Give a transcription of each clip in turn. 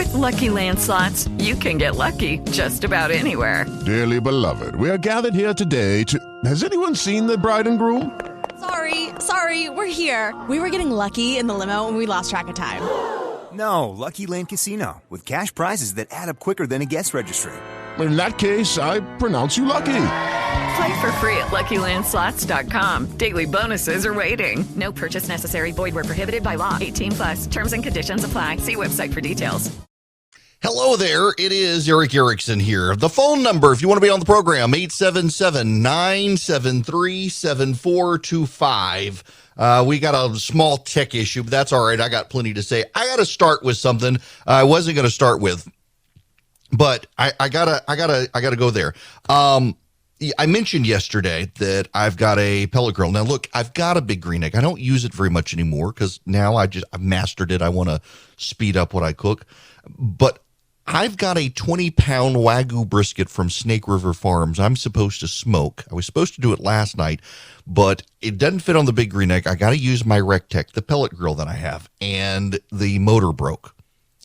With Lucky Land Slots, you can get lucky just about anywhere. Dearly beloved, we are gathered here today to... Has anyone seen the bride and groom? Sorry, we're here. We were getting lucky in the limo and we lost track of time. No, Lucky Land Casino, with cash prizes that add up quicker than a guest registry. In that case, I pronounce you lucky. Play for free at LuckyLandSlots.com. Daily bonuses are waiting. No purchase necessary. Void where prohibited by law. 18+. Terms and conditions apply. See website for details. Hello there. It is Eric Erickson here. The phone number, if you want to be on the program, 877-973-7425. We got a small tech issue, but that's all right. I got plenty to say. I got to start with something I wasn't going to start with, but I gotta go there. I mentioned yesterday that I've got a pellet grill. Now, look, I've got a big green egg. I don't use it very much anymore because now I've mastered it. I want to speed up what I cook. But I've got a 20-pound Wagyu brisket from Snake River Farms I'm supposed to smoke. I was supposed to do it last night, but it doesn't fit on the big green egg. I got to use my Rectech, the pellet grill that I have, and the motor broke.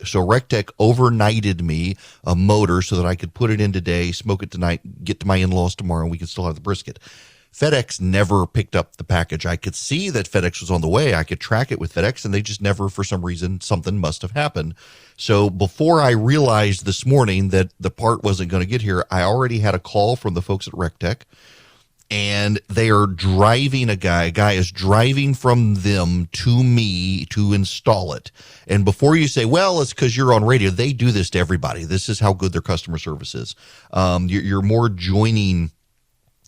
So Rectech overnighted me a motor so that I could put it in today, smoke it tonight, get to my in-laws tomorrow, and we can still have the brisket. FedEx never picked up the package. I could see that FedEx was on the way. I could track it with FedEx, and they just never, for some reason, something must have happened. So before I realized this morning that the part wasn't going to get here, I already had a call from the folks at Rectech, and they are driving a guy is driving from them to me to install it. And before you say, well, it's because you're on radio, they do this to everybody. This is how good their customer service is. You're more joining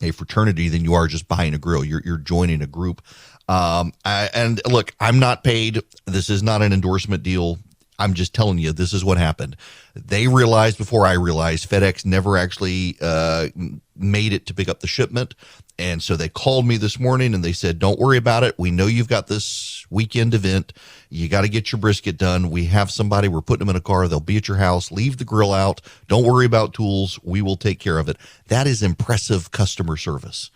a fraternity than you are just buying a grill. You're joining a group. And look, I'm not paid. This is not an endorsement deal. I'm just telling you, this is what happened. They realized before I realized FedEx never actually made it to pick up the shipment. And so they called me this morning and they said, don't worry about it. We know you've got this weekend event. You got to get your brisket done. We have somebody. We're putting them in a car. They'll be at your house. Leave the grill out. Don't worry about tools. We will take care of it. That is impressive customer service.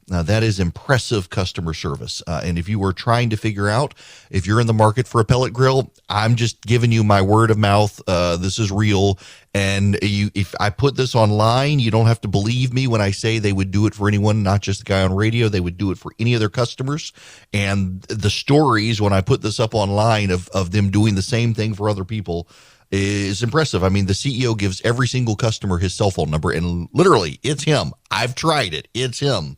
Now, that is impressive customer service. And if you were trying to figure out if you're in the market for a pellet grill, I'm just giving you my word of mouth. This is real. And if I put this online, you don't have to believe me when I say they would do it for anyone, not just the guy on radio. They would do it for any of their customers. And the stories, when I put this up online of them doing the same thing for other people, is impressive. I mean, the CEO gives every single customer his cell phone number, and literally, it's him. I've tried it. It's him.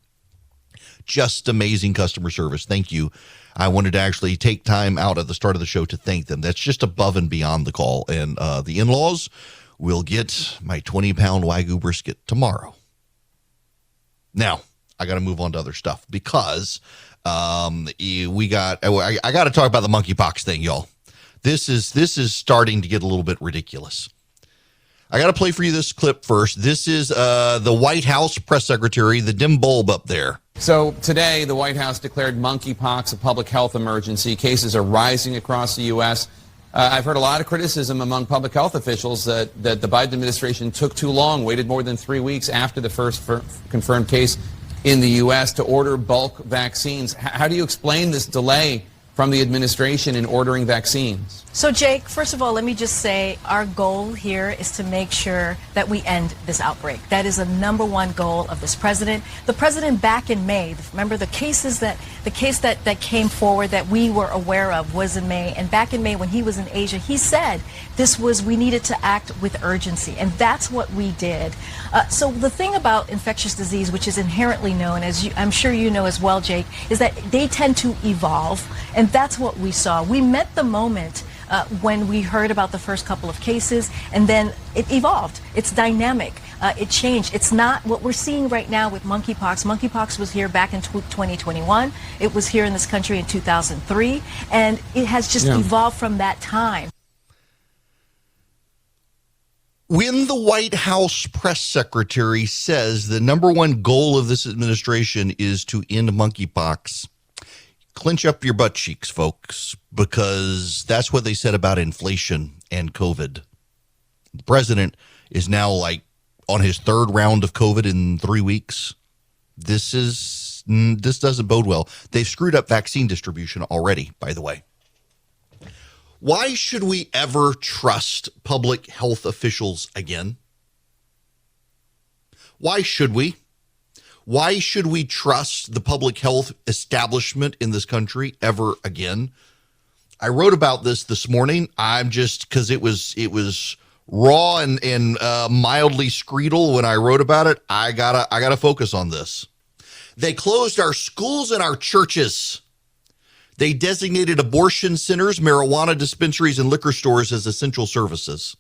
Just amazing customer service. Thank you. I wanted to actually take time out at the start of the show to thank them. That's just above and beyond the call. And the in-laws will get my 20-pound Wagyu brisket tomorrow. Now, I got to move on to other stuff because I got to talk about the monkeypox thing, y'all. This is starting to get a little bit ridiculous. I got to play for you this clip first. This is the White House press secretary, the dim bulb up there. So today, the White House declared monkeypox a public health emergency. Cases are rising across the U.S. I've heard a lot of criticism among public health officials that the Biden administration took too long, waited more than 3 weeks after the first confirmed case in the U.S. to order bulk vaccines. How do you explain this delay from the administration in ordering vaccines? So, Jake, first of all, let me just say our goal here is to make sure that we end this outbreak. That is the number one goal of this president. The president back in May, remember the case that came forward that we were aware of was in May. And back in May when he was in Asia, he said we needed to act with urgency. And that's what we did. So the thing about infectious disease, which is inherently known, as I'm sure you know as well, Jake, is that they tend to evolve. And that's what we saw. We met the moment when we heard about the first couple of cases, and then it evolved. It's dynamic. It changed. It's not what we're seeing right now with monkeypox. Monkeypox was here back in 2021. It was here in this country in 2003, and it has just evolved from that time. When the White House press secretary says the number one goal of this administration is to end monkeypox, clench up your butt cheeks, folks, because that's what they said about inflation and COVID. The president is now on his third round of COVID in 3 weeks. This doesn't bode well. They've screwed up vaccine distribution already, by the way. Why should we ever trust public health officials again? Why should we? Why should we trust the public health establishment in this country ever again? I wrote about this morning. I'm just, because it was raw and mildly screedal when I wrote about it. I gotta focus on this. They closed our schools and our churches. They designated abortion centers, marijuana dispensaries, and liquor stores as essential services.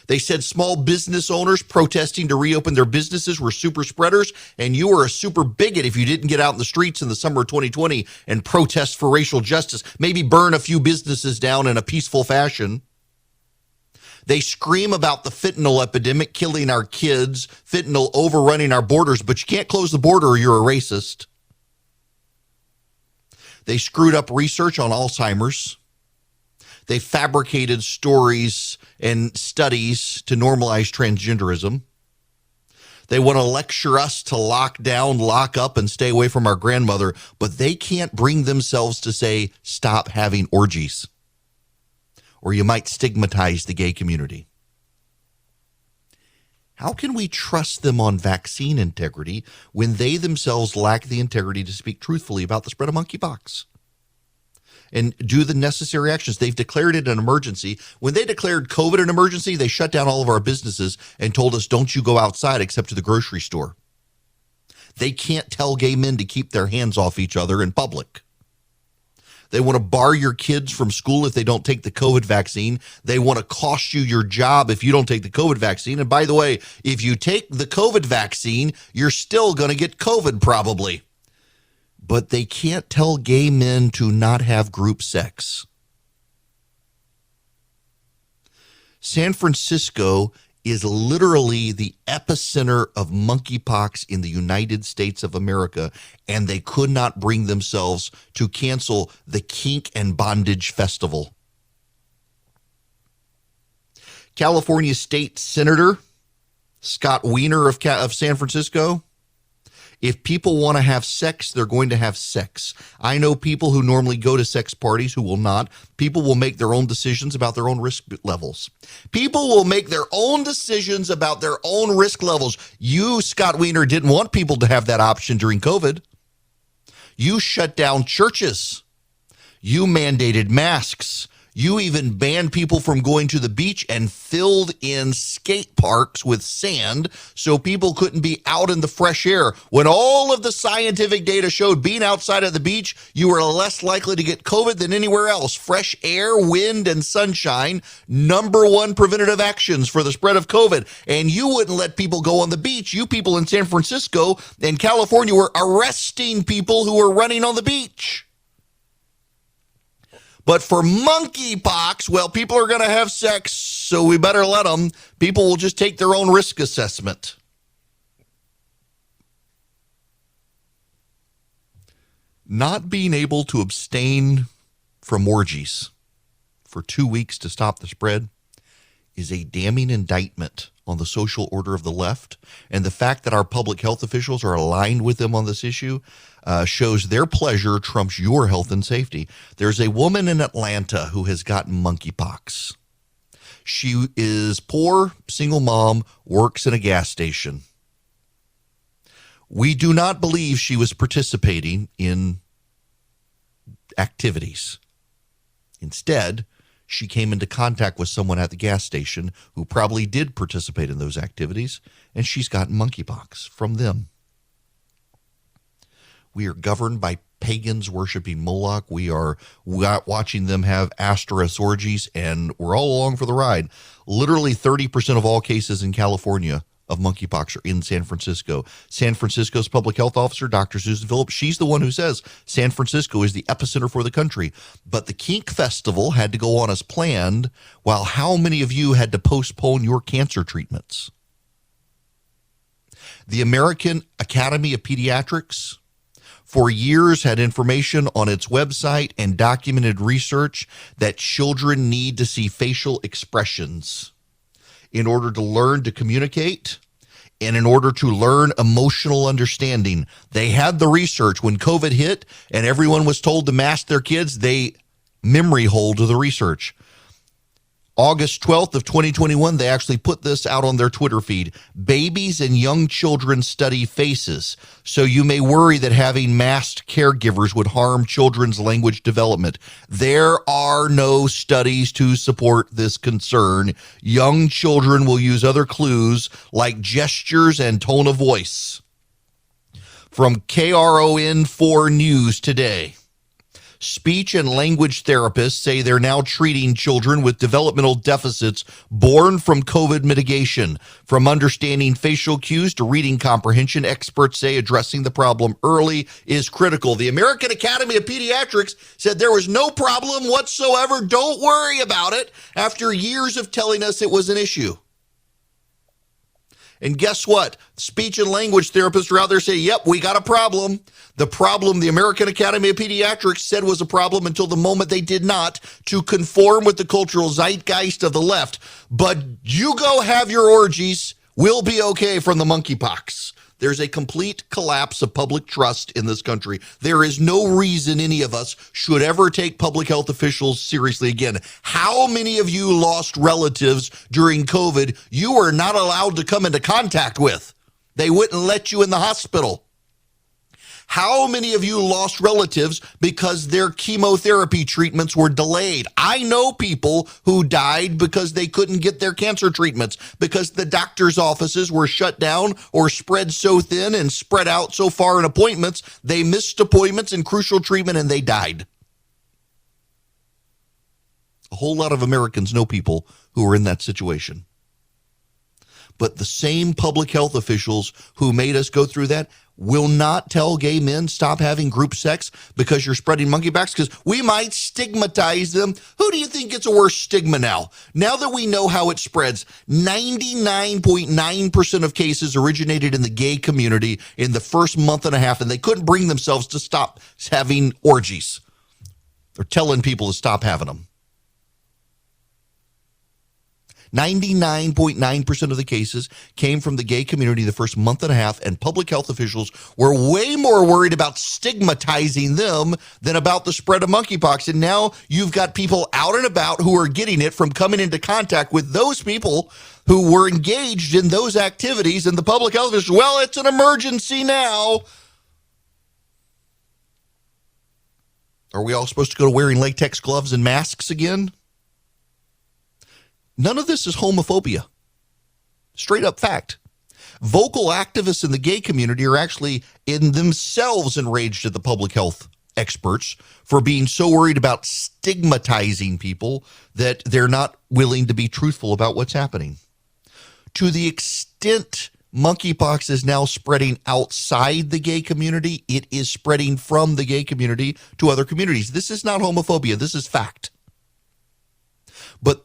They said small business owners protesting to reopen their businesses were super spreaders, and you were a super bigot if you didn't get out in the streets in the summer of 2020 and protest for racial justice, maybe burn a few businesses down in a peaceful fashion. They scream about the fentanyl epidemic killing our kids, fentanyl overrunning our borders, but you can't close the border or you're a racist. They screwed up research on Alzheimer's. They fabricated stories and studies to normalize transgenderism. They want to lecture us to lock down, lock up, and stay away from our grandmother, but they can't bring themselves to say, stop having orgies, or you might stigmatize the gay community. How can we trust them on vaccine integrity when they themselves lack the integrity to speak truthfully about the spread of monkeypox and do the necessary actions? They've declared it an emergency. When they declared COVID an emergency, they shut down all of our businesses and told us, don't you go outside except to the grocery store. They can't tell gay men to keep their hands off each other in public. They want to bar your kids from school if they don't take the COVID vaccine. They want to cost you your job if you don't take the COVID vaccine. And by the way, if you take the COVID vaccine, you're still going to get COVID probably. But they can't tell gay men to not have group sex. San Francisco is literally the epicenter of monkeypox in the United States of America, and they could not bring themselves to cancel the Kink and Bondage Festival. California State Senator Scott Wiener of San Francisco, if people want to have sex, they're going to have sex. I know people who normally go to sex parties who will not. People will make their own decisions about their own risk levels. People will make their own decisions about their own risk levels. You, Scott Wiener, didn't want people to have that option during COVID. You shut down churches. You mandated masks. You even banned people from going to the beach and filled in skate parks with sand so people couldn't be out in the fresh air. When all of the scientific data showed being outside of the beach, you were less likely to get COVID than anywhere else. Fresh air, wind, and sunshine, #1 preventative actions for the spread of COVID. And you wouldn't let people go on the beach. You people in San Francisco and California were arresting people who were running on the beach. But for monkeypox, well, people are going to have sex, so we better let them. People will just take their own risk assessment. Not being able to abstain from orgies for 2 weeks to stop the spread is a damning indictment on the social order of the left. And the fact that our public health officials are aligned with them on this issue shows their pleasure trumps your health and safety. There's a woman in Atlanta who has gotten monkeypox. She is poor, single mom, works in a gas station. We do not believe she was participating in activities. Instead, she came into contact with someone at the gas station who probably did participate in those activities, and she's gotten monkeypox from them. We are governed by pagans worshiping Moloch. We are watching them have Asteros orgies, and we're all along for the ride. Literally 30% of all cases in California of monkeypox are in San Francisco. San Francisco's public health officer, Dr. Susan Phillips, she's the one who says San Francisco is the epicenter for the country. But the Kink Festival had to go on as planned, while how many of you had to postpone your cancer treatments? The American Academy of Pediatrics for years had information on its website and documented research that children need to see facial expressions in order to learn to communicate and in order to learn emotional understanding. They had the research. When COVID hit and everyone was told to mask their kids, they memory hold to the research. August 12th of 2021, they actually put this out on their Twitter feed. Babies and young children study faces, so you may worry that having masked caregivers would harm children's language development. There are no studies to support this concern. Young children will use other clues like gestures and tone of voice. From KRON4 News today. Speech and language therapists say they're now treating children with developmental deficits born from COVID mitigation. From understanding facial cues to reading comprehension, experts say addressing the problem early is critical. The American Academy of Pediatrics said there was no problem whatsoever. Don't worry about it, after years of telling us it was an issue. And guess what? Speech and language therapists are out there saying, yep, we got a problem. The problem the American Academy of Pediatrics said was a problem until the moment they did not, to conform with the cultural zeitgeist of the left. But you go have your orgies. We'll be okay from the monkeypox. There's a complete collapse of public trust in this country. There is no reason any of us should ever take public health officials seriously again. How many of you lost relatives during COVID you were not allowed to come into contact with? They wouldn't let you in the hospital. How many of you lost relatives because their chemotherapy treatments were delayed? I know people who died because they couldn't get their cancer treatments because the doctor's offices were shut down or spread so thin and spread out so far in appointments, they missed appointments and crucial treatment and they died. A whole lot of Americans know people who are in that situation. But the same public health officials who made us go through that will not tell gay men stop having group sex because you're spreading monkeypox, because we might stigmatize them. Who do you think gets a worse stigma now? Now that we know how it spreads, 99.9% of cases originated in the gay community in the first month and a half, and they couldn't bring themselves to stop having orgies. They're telling people to stop having them. 99.9% of the cases came from the gay community the first month and a half, and public health officials were way more worried about stigmatizing them than about the spread of monkeypox. And now you've got people out and about who are getting it from coming into contact with those people who were engaged in those activities, and the public health officials, well, it's an emergency now. Are we all supposed to go to wearing latex gloves and masks again? None of this is homophobia. Straight up fact. Vocal activists in the gay community are actually in themselves enraged at the public health experts for being so worried about stigmatizing people that they're not willing to be truthful about what's happening. To the extent monkeypox is now spreading outside the gay community, it is spreading from the gay community to other communities. This is not homophobia. This is fact. But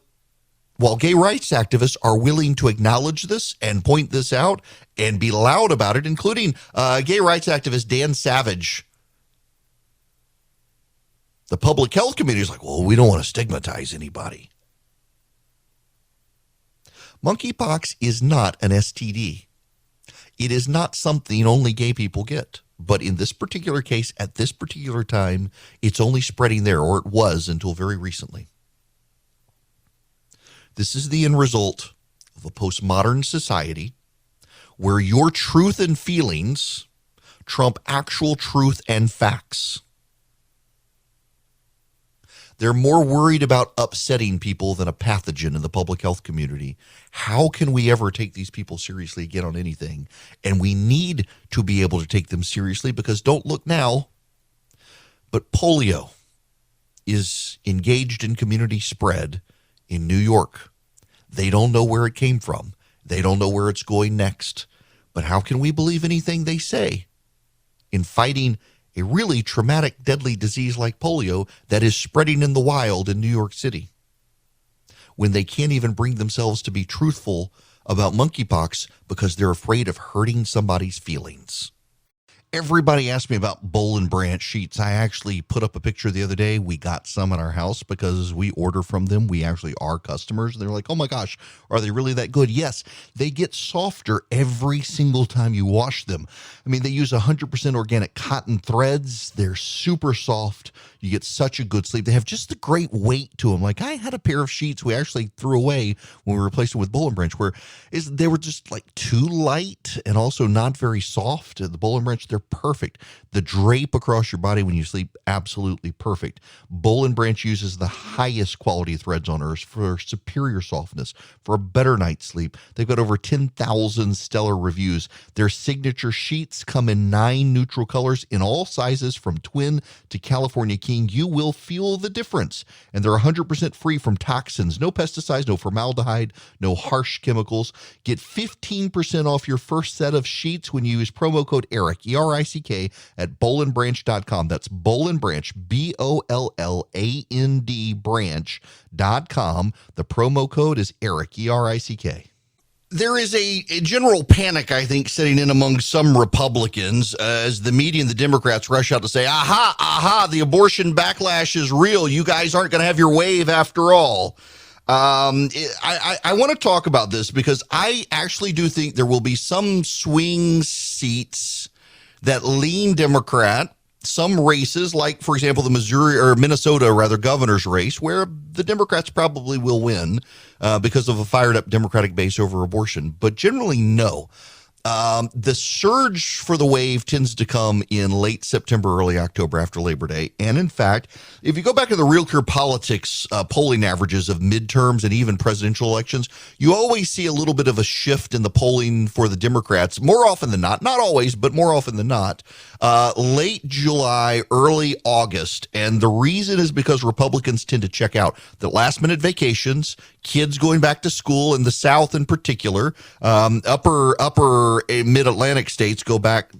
while gay rights activists are willing to acknowledge this and point this out and be loud about it, including gay rights activist Dan Savage, the public health community is like, well, we don't want to stigmatize anybody. Monkeypox is not an STD. It is not something only gay people get. But in this particular case, at this particular time, it's only spreading there, or it was until very recently. This is the end result of a postmodern society where your truth and feelings trump actual truth and facts. They're more worried about upsetting people than a pathogen in the public health community. How can we ever take these people seriously again on anything? And we need to be able to take them seriously, because don't look now, but polio is engaged in community spread in New York. They don't know where it came from. They don't know where it's going next. But how can we believe anything they say in fighting a really traumatic, deadly disease like polio that is spreading in the wild in New York City, when they can't even bring themselves to be truthful about monkeypox because they're afraid of hurting somebody's feelings? Everybody asked me about Boll and Branch sheets. I actually put up a picture the other day. We got some in our house because we order from them. We actually are customers. They're like, oh my gosh, are they really that good? Yes, they get softer every single time you wash them. I mean, they use 100% organic cotton threads. They're super soft. You get such a good sleep. They have just the great weight to them. Like I had a pair of sheets we actually threw away when we replaced them with Boll and Branch, where they were just like too light and also not very soft. The Boll and Branch, they're perfect. The drape across your body when you sleep, absolutely perfect. Boll and Branch uses the highest quality threads on earth for superior softness, for a better night's sleep. They've got over 10,000 stellar reviews. Their signature sheets come in 9 neutral colors in all sizes from twin to California King. You will feel the difference. And they're 100% free from toxins, no pesticides, no formaldehyde, no harsh chemicals. Get 15% off your first set of sheets when you use promo code ERICK, ERICK, at bollandbranch.com. That's Boll and Branch, BOLLAND branch.com. The promo code is ERICK, ERICK. There is a general panic, I think, setting in among some Republicans as the media and the Democrats rush out to say, aha, the abortion backlash is real. You guys aren't going to have your wave after all. I want to talk about this because I actually do think there will be some swing seats that lean Democrat. Some races, like, for example, the Minnesota governor's race, where the Democrats probably will win because of a fired-up Democratic base over abortion. But generally, no. The surge for the wave tends to come in late September, early October after Labor Day. And in fact, if you go back to the Real Clear Politics polling averages of midterms and even presidential elections, you always see a little bit of a shift in the polling for the Democrats, more often than not always, but more often than not, late July, early August. And the reason is because Republicans tend to check out the last minute vacations, kids going back to school in the South in particular, upper mid-Atlantic states go back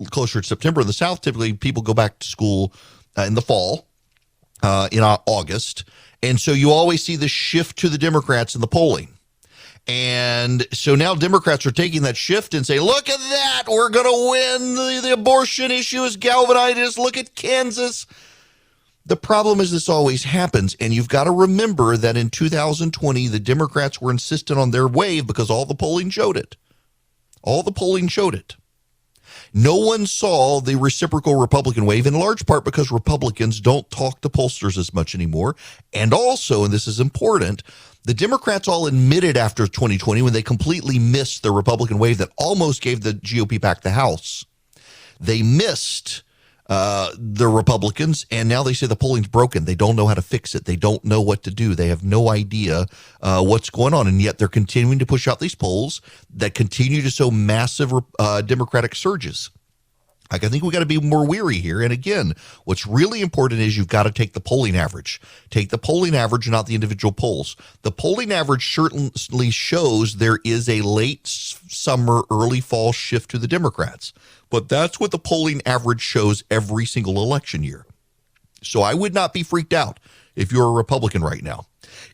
closer to September. In the South, typically people go back to school in the fall, in August. And so you always see the shift to the Democrats in the polling. And so now Democrats are taking that shift and say, look at that, we're going to win. The abortion issue is galvanized. Look at Kansas. The problem is this always happens, and you've got to remember that in 2020, the Democrats were insistent on their wave because all the polling showed it. All the polling showed it. No one saw the reciprocal Republican wave, in large part because Republicans don't talk to pollsters as much anymore. And also, and this is important, the Democrats all admitted after 2020 when they completely missed the Republican wave that almost gave the GOP back the House. They missed the Republicans, and now they say the polling's broken. They don't know how to fix it. They don't know what to do. They have no idea what's going on, and yet they're continuing to push out these polls that continue to show massive Democratic surges. Like, I think we got to be more weary here. And again, what's really important is you've got to take the polling average. Take the polling average, not the individual polls. The polling average certainly shows there is a late summer, early fall shift to the Democrats. But that's what the polling average shows every single election year. So I would not be freaked out if you're a Republican right now.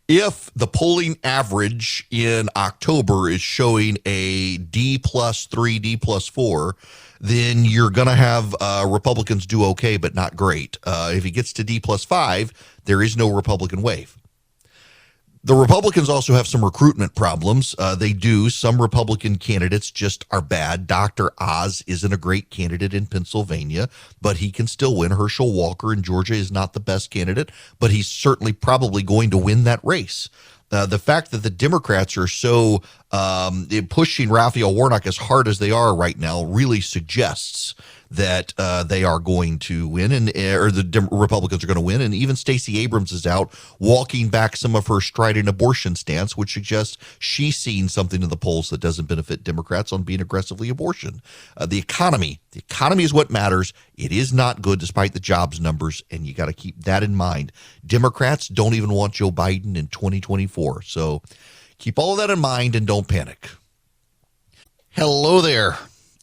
If the polling average in October is showing a D+3, D+4, then you're going to have Republicans do okay, but not great. If it gets to D+5, there is no Republican wave. The Republicans also have some recruitment problems. They do. Some Republican candidates just are bad. Dr. Oz isn't a great candidate in Pennsylvania, but he can still win. Herschel Walker in Georgia is not the best candidate, but he's certainly probably going to win that race. The fact that the Democrats are so pushing Raphael Warnock as hard as they are right now really suggests that they are going to win, or the Republicans are going to win. And even Stacey Abrams is out walking back some of her strident abortion stance, which suggests she's seen something in the polls that doesn't benefit Democrats on being aggressively abortion. The economy is what matters. It is not good despite the jobs numbers, and you got to keep that in mind. Democrats don't even want Joe Biden in 2024. So keep all of that in mind and don't panic. Hello there.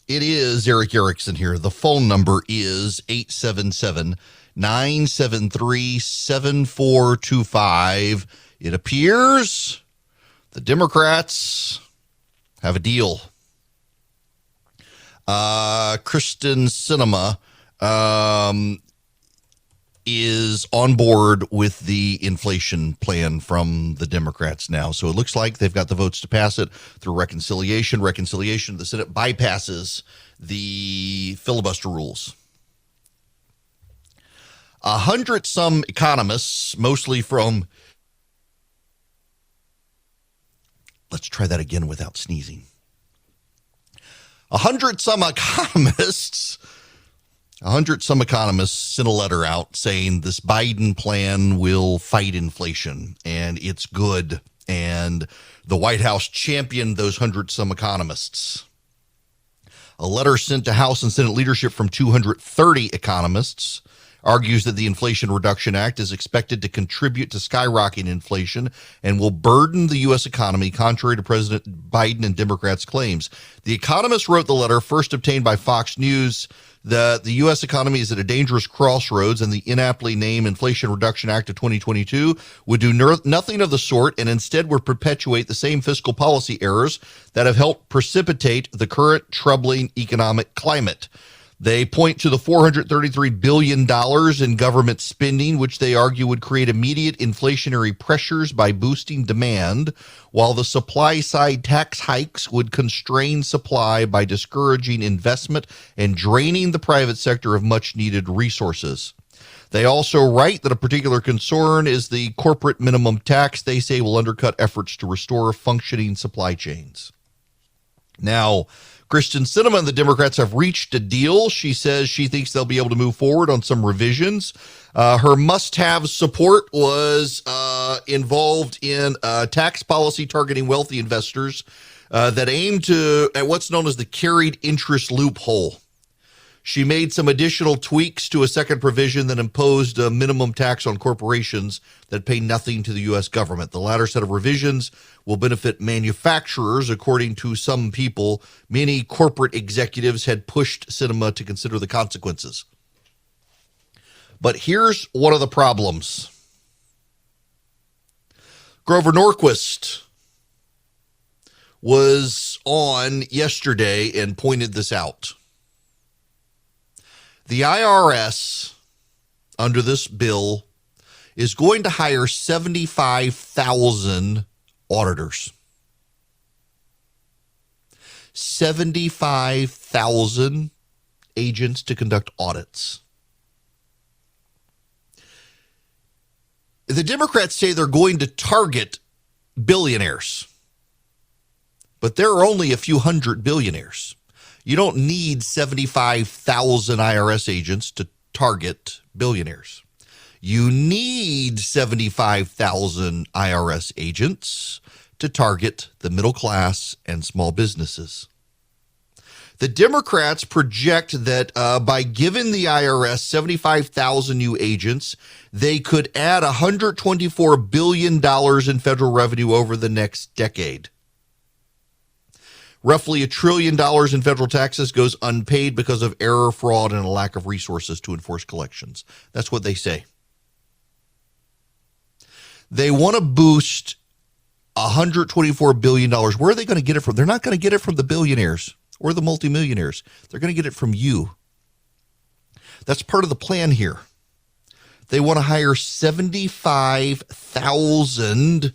It is Eric Erickson here. The phone number is 877-973-7425. It appears the Democrats have a deal. Kristen Sinema is on board with the inflation plan from the Democrats now. So it looks like they've got the votes to pass it through reconciliation. The Senate bypasses the filibuster rules. 100 some economists, mostly from, let's try that again without sneezing. 100 some economists sent a letter out saying this Biden plan will fight inflation and it's good. And the White House championed those 100 some economists. A letter sent to House and Senate leadership from 230 economists argues that the Inflation Reduction Act is expected to contribute to skyrocketing inflation and will burden the U.S. economy, contrary to President Biden and Democrats' claims. The economists wrote the letter, first obtained by Fox News, that the U.S. economy is at a dangerous crossroads, and the inaptly named Inflation Reduction Act of 2022 would do nothing of the sort and instead would perpetuate the same fiscal policy errors that have helped precipitate the current troubling economic climate. They point to the $433 billion in government spending, which they argue would create immediate inflationary pressures by boosting demand, while the supply side tax hikes would constrain supply by discouraging investment and draining the private sector of much needed resources. They also write that a particular concern is the corporate minimum tax they say will undercut efforts to restore functioning supply chains. Now, Kristen Sinema and the Democrats have reached a deal. She says she thinks they'll be able to move forward on some revisions. Her must-have support was involved in tax policy targeting wealthy investors that aim to at what's known as the carried interest loophole. She made some additional tweaks to a second provision that imposed a minimum tax on corporations that pay nothing to the U.S. government. The latter set of revisions will benefit manufacturers, according to some people. Many corporate executives had pushed Sinema to consider the consequences. But here's one of the problems. Grover Norquist was on yesterday and pointed this out. The IRS, under this bill, is going to hire 75,000 auditors. 75,000 agents to conduct audits. The Democrats say they're going to target billionaires, but there are only a few hundred billionaires. You don't need 75,000 IRS agents to target billionaires. You need 75,000 IRS agents to target the middle class and small businesses. The Democrats project that by giving the IRS 75,000 new agents, they could add $124 billion in federal revenue over the next decade. Roughly $1 trillion in federal taxes goes unpaid because of error, fraud, and a lack of resources to enforce collections. That's what they say. They want to boost $124 billion. Where are they going to get it from? They're not going to get it from the billionaires or the multimillionaires. They're going to get it from you. That's part of the plan here. They want to hire 75,000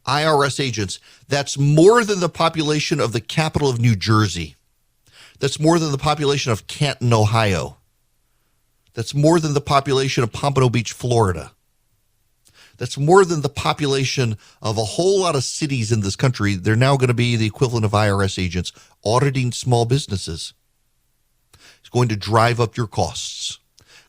IRS agents. That's more than the population of the capital of New Jersey. That's more than the population of Canton, Ohio. That's more than the population of Pompano Beach, Florida. That's more than the population of a whole lot of cities in this country. They're now going to be the equivalent of IRS agents auditing small businesses. It's going to drive up your costs,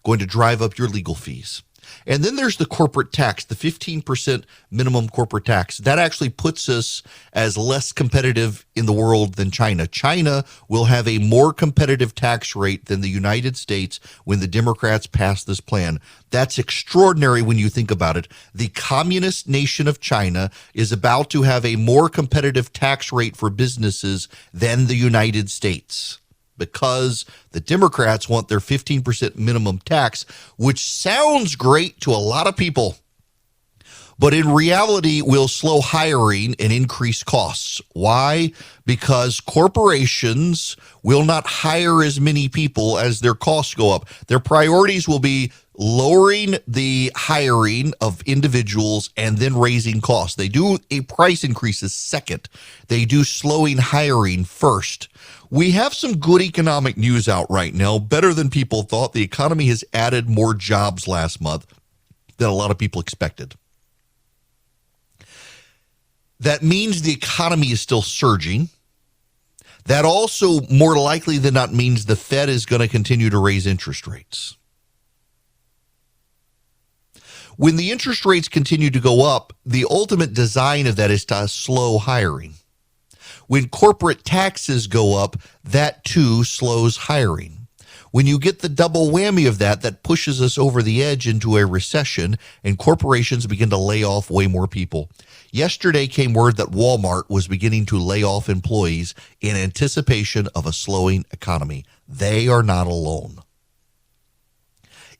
going to drive up your legal fees. And then there's the corporate tax, the 15% minimum corporate tax. That actually puts us as less competitive in the world than China. China will have a more competitive tax rate than the United States when the Democrats pass this plan. That's extraordinary when you think about it. The communist nation of China is about to have a more competitive tax rate for businesses than the United States, because the Democrats want their 15% minimum tax, which sounds great to a lot of people. but in reality will slow hiring and increase costs. Why? Because corporations will not hire as many people as their costs go up. Their priorities will be lowering the hiring of individuals and then raising costs. They do a price increases second. They do slowing hiring first. We have some good economic news out right now, better than people thought. The economy has added more jobs last month than a lot of people expected. That means the economy is still surging. That also, more likely than not, means the Fed is going to continue to raise interest rates. When the interest rates continue to go up, the ultimate design of that is to slow hiring. When corporate taxes go up, that too slows hiring. When you get the double whammy of that, that pushes us over the edge into a recession, and corporations begin to lay off way more people. Yesterday came word that Walmart was beginning to lay off employees in anticipation of a slowing economy. They are not alone.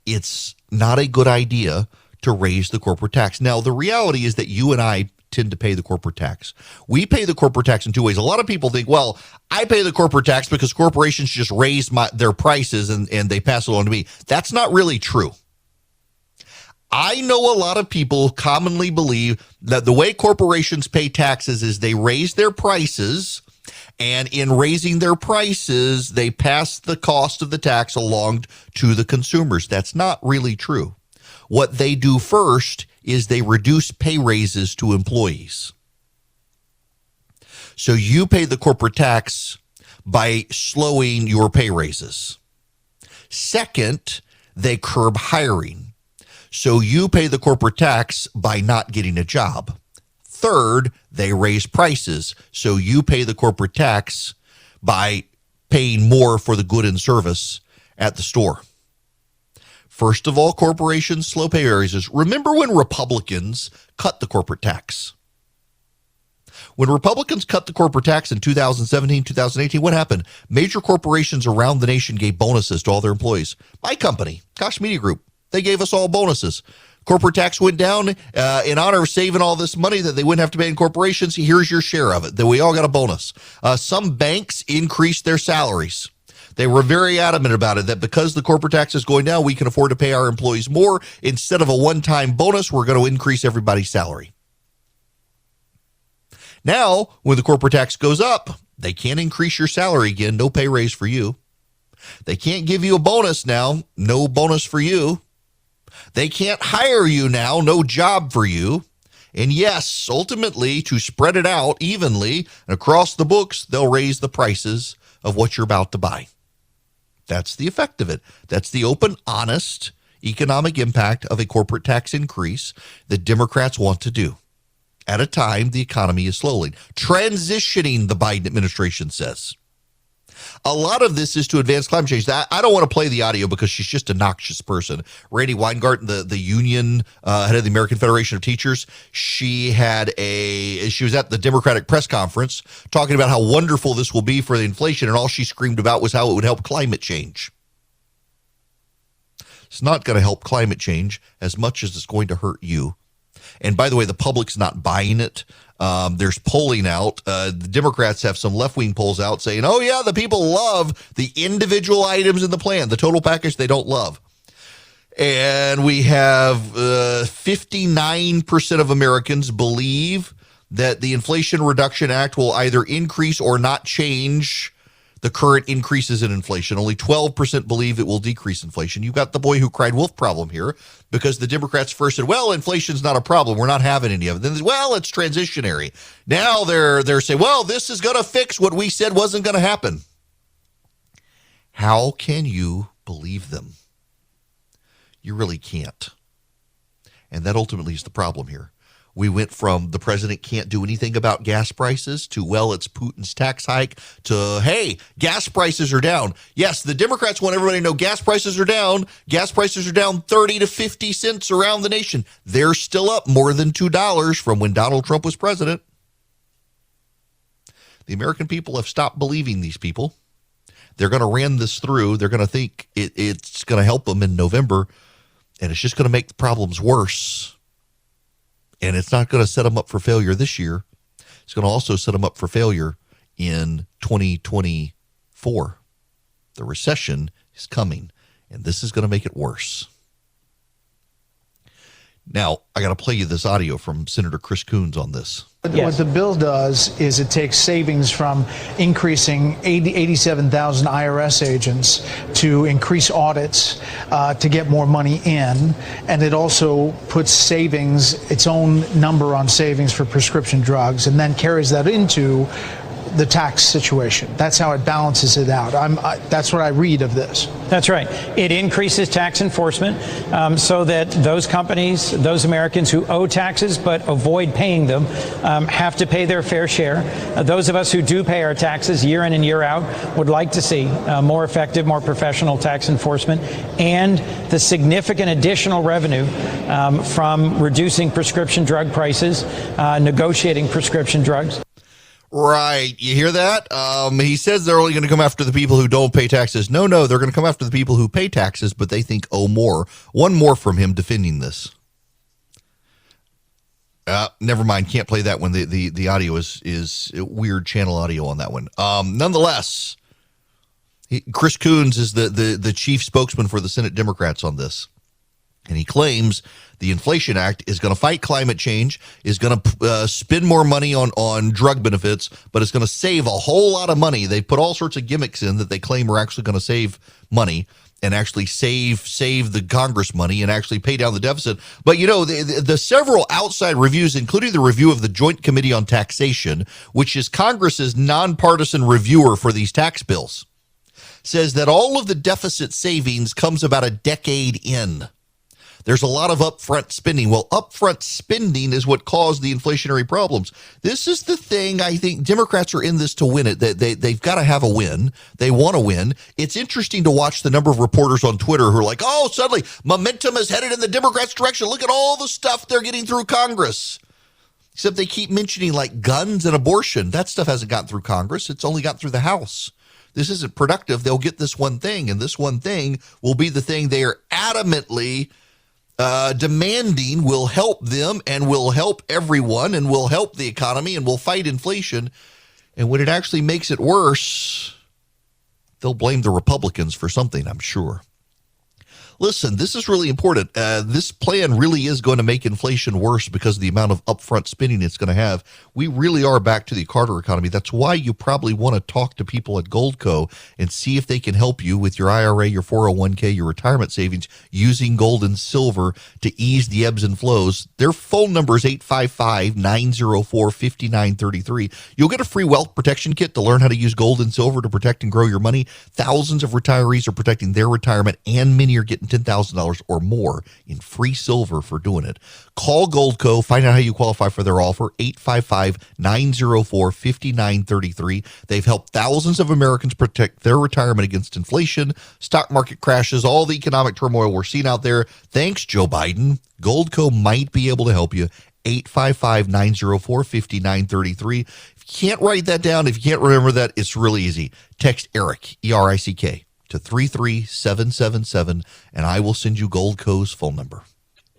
It's not a good idea to raise the corporate tax. Now, the reality is that you and I tend to pay the corporate tax. We pay the corporate tax in two ways. A lot of people think, well, I pay the corporate tax because corporations just raise their prices and they pass it on to me. That's not really true. I know a lot of people commonly believe that the way corporations pay taxes is they raise their prices, and in raising their prices, they pass the cost of the tax along to the consumers. That's not really true. What they do first is they reduce pay raises to employees. So you pay the corporate tax by slowing your pay raises. Second, they curb hiring. So you pay the corporate tax by not getting a job. Third, they raise prices. So you pay the corporate tax by paying more for the good and service at the store. First of all, corporations slow pay raises. Remember when Republicans cut the corporate tax? When Republicans cut the corporate tax in 2017, 2018, what happened? Major corporations around the nation gave bonuses to all their employees. My company, Koch Media Group, they gave us all bonuses. Corporate tax went down in honor of saving all this money that they wouldn't have to pay in corporations. Here's your share of it. That we all got a bonus. Some banks increased their salaries. They were very adamant about it, that because the corporate tax is going down, we can afford to pay our employees more. Instead of a one-time bonus, we're going to increase everybody's salary. Now, when the corporate tax goes up, they can't increase your salary again. No pay raise for you. They can't give you a bonus now. No bonus for you. They can't hire you now. No job for you. And yes, ultimately, to spread it out evenly across the books, they'll raise the prices of what you're about to buy. That's the effect of it. That's the open, honest economic impact of a corporate tax increase that Democrats want to do at a time the economy is slowly transitioning, the Biden administration says. A lot of this is to advance climate change. I don't want to play the audio because she's just a noxious person. Randy Weingarten, the union head of the American Federation of Teachers, she was at the Democratic press conference talking about how wonderful this will be for the inflation, and all she screamed about was how it would help climate change. It's not going to help climate change as much as it's going to hurt you. And by the way, the public's not buying it. There's polling out. The Democrats have some left-wing polls out saying, oh, yeah, the people love the individual items in the plan. The total package they don't love. And we have 59% of Americans believe that the Inflation Reduction Act will either increase or not change the current increases in inflation. Only 12% believe it will decrease inflation. You've got the boy who cried wolf problem here, because the Democrats first said, well, inflation's not a problem. We're not having any of it. Then, well, it's transitionary. Now they're saying, well, this is going to fix what we said wasn't going to happen. How can you believe them? You really can't. And that ultimately is the problem here. We went from the president can't do anything about gas prices to, well, it's Putin's tax hike to, hey, gas prices are down. Yes, the Democrats want everybody to know gas prices are down. Gas prices are down 30 to 50 cents around the nation. They're still up more than $2 from when Donald Trump was president. The American people have stopped believing these people. They're going to ram this through. They're going to think it's going to help them in November, and it's just going to make the problems worse. And it's not going to set them up for failure this year. It's going to also set them up for failure in 2024. The recession is coming, and this is going to make it worse. Now, I got to play you this audio from Senator Chris Coons on this. What the bill does is it takes savings from increasing 87,000 IRS agents to increase audits to get more money in. And it also puts savings, its own number on savings for prescription drugs, and then carries that into the tax situation. That's how it balances it out. That's what I read of this. That's right. It increases tax enforcement so that those companies, those Americans who owe taxes but avoid paying them, have to pay their fair share. Those of us who do pay our taxes year in and year out would like to see more effective, more professional tax enforcement and the significant additional revenue from reducing prescription drug prices, negotiating prescription drugs. Right. You hear that? He says they're only going to come after the people who don't pay taxes. No, they're going to come after the people who pay taxes, but they think owe more. One more from him defending this. Never mind. Can't play that one. The audio is weird channel audio on that one. Nonetheless, Chris Coons is the chief spokesman for the Senate Democrats on this. And he claims the Inflation Act is going to fight climate change, is going to spend more money on drug benefits, but it's going to save a whole lot of money. They put all sorts of gimmicks in that they claim are actually going to save money and actually save the Congress money and actually pay down the deficit. But, the several outside reviews, including the review of the Joint Committee on Taxation, which is Congress's nonpartisan reviewer for these tax bills, says that all of the deficit savings comes about a decade in. There's a lot of upfront spending. Well, upfront spending is what caused the inflationary problems. This is the thing. I think Democrats are in this to win it. They've got to have a win. They want to win. It's interesting to watch the number of reporters on Twitter who are like, oh, suddenly momentum is headed in the Democrats' direction. Look at all the stuff they're getting through Congress. Except they keep mentioning like guns and abortion. That stuff hasn't gotten through Congress. It's only got through the House. This isn't productive. They'll get this one thing, and this one thing will be the thing they are adamantly demanding will help them and will help everyone and will help the economy and will fight inflation. And when it actually makes it worse, they'll blame the Republicans for something, I'm sure. Listen, this is really important. This plan really is going to make inflation worse because of the amount of upfront spending it's going to have. We really are back to the Carter economy. That's why you probably want to talk to people at Goldco and see if they can help you with your IRA, your 401k, your retirement savings using gold and silver to ease the ebbs and flows. Their phone number is 855-904-5933. You'll get a free wealth protection kit to learn how to use gold and silver to protect and grow your money. Thousands of retirees are protecting their retirement, and many are getting $10,000 or more in free silver for doing it. Call Goldco. Find out how you qualify for their offer. 855-904-5933. They've helped thousands of Americans protect their retirement against inflation, stock market crashes, all the economic turmoil we're seeing out there. Thanks, Joe Biden. Goldco might be able to help you. 855-904-5933. If you can't write that down, if you can't remember that, it's really easy. Text ERIC, E-R-I-C-K, to 33777, and I will send you Goldco's phone number.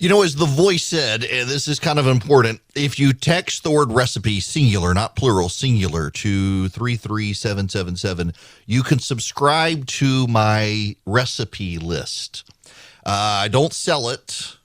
As the voice said, and this is kind of important, if you text the word recipe, singular, not plural, singular, to 33777, you can subscribe to my recipe list. I don't sell it,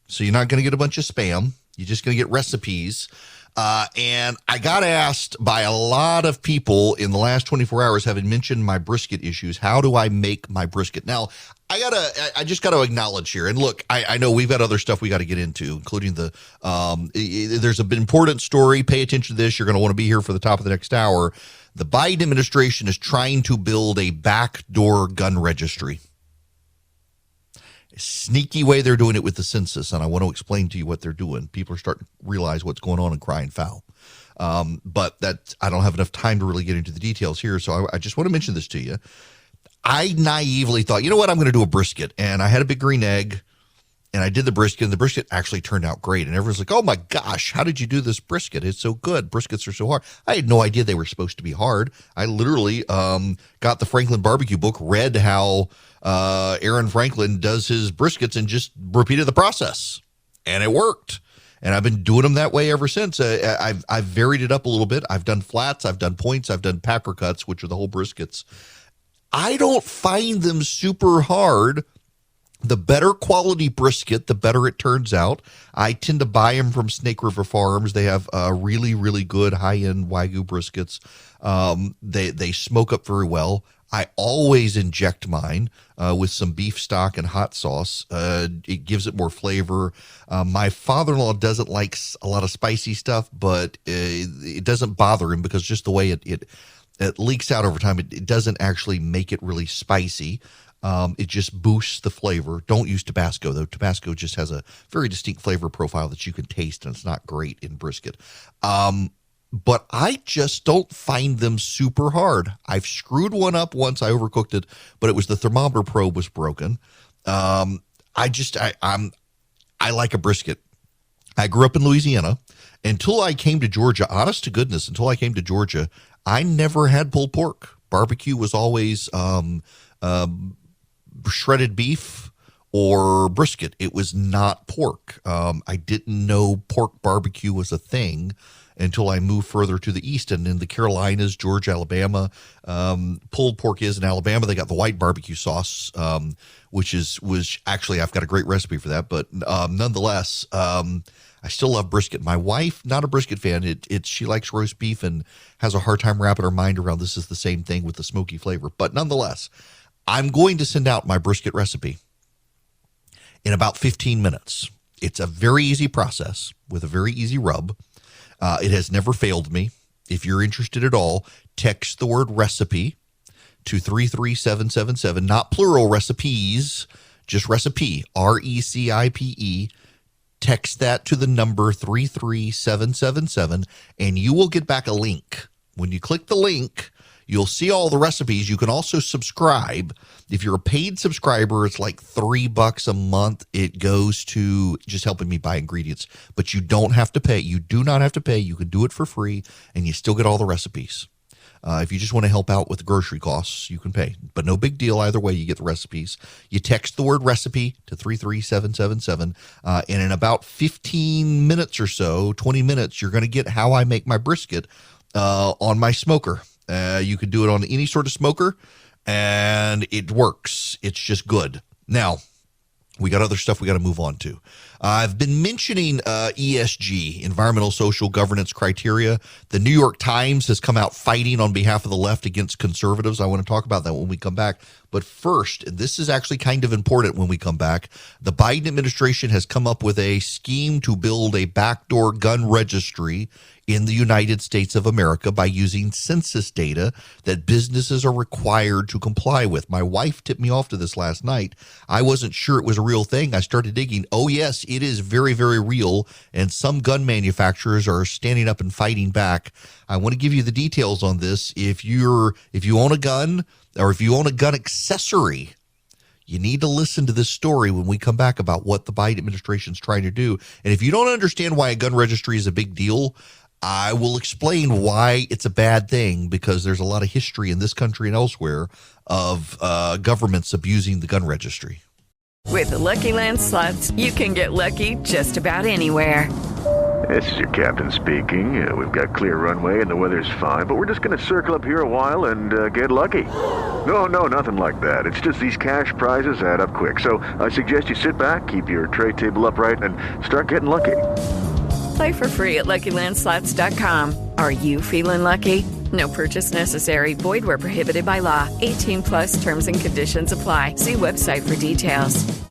so you're not going to get a bunch of spam. You're just going to get recipes. And I got asked by a lot of people in the last 24 hours, having mentioned my brisket issues, how do I make my brisket? Now, I just got to acknowledge here, and look, I know we've got other stuff we got to get into, including there's an important story. Pay attention to this. You're going to want to be here for the top of the next hour. The Biden administration is trying to build a backdoor gun registry. Sneaky way they're doing it with the census, and I want to explain to you what they're doing. People are starting to realize what's going on and crying foul. But that I don't have enough time to really get into the details here, so I just want to mention this to you. I naively thought, you know what, I'm going to do a brisket, and I had a big green egg, and I did the brisket, and the brisket actually turned out great, and everyone's like, oh my gosh, how did you do this brisket? It's so good. Briskets are so hard. I had no idea they were supposed to be hard. I literally got the Franklin Barbecue book, read how Aaron Franklin does his briskets, and just repeated the process, and it worked. And I've been doing them that way ever since. I've varied it up a little bit. I've done flats, I've done points, I've done packer cuts, which are the whole briskets. I don't find them super hard. The better quality brisket, the better it turns out. I tend to buy them from Snake River Farms. They have really, really good high-end Wagyu briskets. They smoke up very well. I always inject mine with some beef stock and hot sauce. It gives it more flavor. My father-in-law doesn't like a lot of spicy stuff, but it doesn't bother him because just the way it leaks out over time, it doesn't actually make it really spicy. It just boosts the flavor. Don't use Tabasco, though. Tabasco just has a very distinct flavor profile that you can taste, and it's not great in brisket. But I just don't find them super hard. I've screwed one up once. I overcooked it, but it was the thermometer probe was broken. I like a brisket. I grew up in Louisiana. Until I came to Georgia, honest to goodness, until I came to Georgia, I never had pulled pork. Barbecue was always shredded beef or brisket. It was not pork. I didn't know pork barbecue was a thing until I moved further to the east and in the Carolinas, Georgia, Alabama. Pulled pork is in Alabama. They got the white barbecue sauce, which actually I've got a great recipe for that. But nonetheless, I still love brisket. My wife, not a brisket fan. She likes roast beef and has a hard time wrapping her mind around this is the same thing with the smoky flavor. But nonetheless, I'm going to send out my brisket recipe in about 15 minutes. It's a very easy process with a very easy rub. It has never failed me. If you're interested at all, text the word recipe to 33777, not plural recipes, just recipe, RECIPE. Text that to the number 33777, and you will get back a link. When you click the link, you'll see all the recipes. You can also subscribe. If you're a paid subscriber, it's like $3 a month. It goes to just helping me buy ingredients, but you don't have to pay. You do not have to pay. You can do it for free, and you still get all the recipes. If you just want to help out with the grocery costs, you can pay. But no big deal. Either way, you get the recipes. You text the word recipe to 33777, and in about 15 minutes or so, 20 minutes, you're going to get how I make my brisket on my smoker. You can do it on any sort of smoker, and it works. It's just good. Now, we got other stuff we got to move on to. I've been mentioning ESG, environmental, social, governance criteria. The New York Times has come out fighting on behalf of the left against conservatives. I want to talk about that when we come back. But first, and this is actually kind of important when we come back, the Biden administration has come up with a scheme to build a backdoor gun registry in the United States of America by using census data that businesses are required to comply with. My wife tipped me off to this last night. I wasn't sure it was a real thing. I started digging. Oh, yes, it is very, very real, and some gun manufacturers are standing up and fighting back. I want to give you the details on this. If you own a gun or if you own a gun accessory, you need to listen to this story when we come back about what the Biden administration is trying to do. And if you don't understand why a gun registry is a big deal, I will explain why it's a bad thing, because there's a lot of history in this country and elsewhere of governments abusing the gun registry. With the Lucky Land Slots, you can get lucky just about anywhere. This is your captain speaking. We've got clear runway and the weather's fine, but we're just going to circle up here a while and get lucky. No, nothing like that. It's just these cash prizes add up quick. So I suggest you sit back, keep your tray table upright, and start getting lucky. Play for free at LuckyLandSlots.com. Are you feeling lucky? No purchase necessary. Void where prohibited by law. 18+ terms and conditions apply. See website for details.